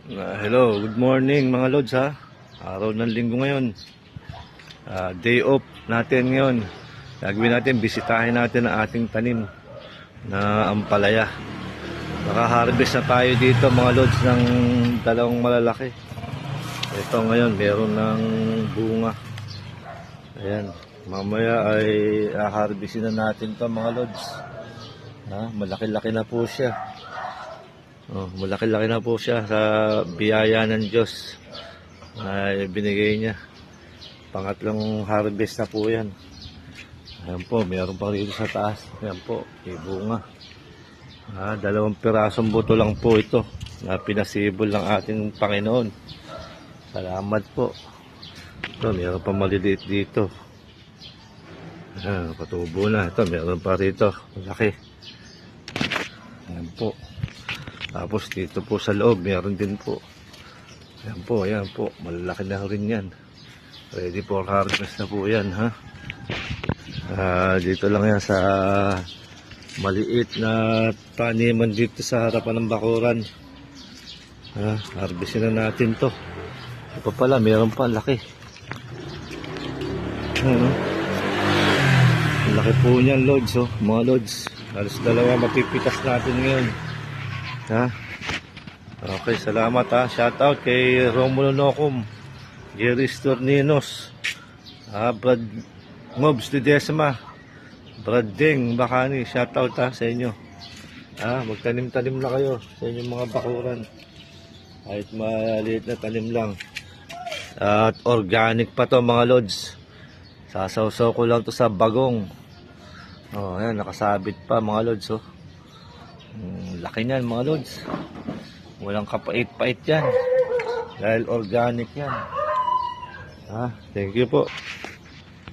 Hello, good morning mga lods ha. Araw ng linggo ngayon. Day off natin ngayon. Gagawin natin, bisitahin natin ang ating tanim na ampalaya. Nakaharvest na tayo dito mga lods ng dalawang malalaki. Ito ngayon, meron ng bunga. Ayan, mamaya ay harvestin na natin to mga lods. Malaki-laki na po siya. Malaki-laki na po siya sa biyaya ng Diyos na binigay niya. Pangatlong harvest na po yan. Ayan po, mayroon pa rito sa taas. Ayan po, may bunga. 2 pirasong buto lang po ito na pinasibol ng ating Panginoon. Salamat po. Ito, mayroon pa maliliit dito. Patubo na. Ito, mayroon pa rito. Malaki. Ayan po. Tapos dito po sa loob, meron din po. Ayan po. Malalaki na rin yan. Ready for harvest na po yan, ha. Dito lang yan sa maliit na taniman dito sa harapan ng bakuran. Harvestin na natin to. Ito pala, meron pa, laki. Laki po niyan, lods, mga lods. Halos 2 mapipitas natin ngayon. Okay, salamat ha. Shoutout kay Romulo Nocum, Jerry Storninos, Brad Mobs de Decima, Brad Ding Bakani. Shoutout ha sa inyo. Magtanim-tanim na kayo sa inyong mga bakuran. Kahit maliit na tanim lang. At organic pa to mga lods. Sasawsaw ko lang to sa bagong. Ayan, nakasabit pa mga lods. Laki niyan mga lods. Walang kapait-pait yan. Dahil organic yan. Thank you po.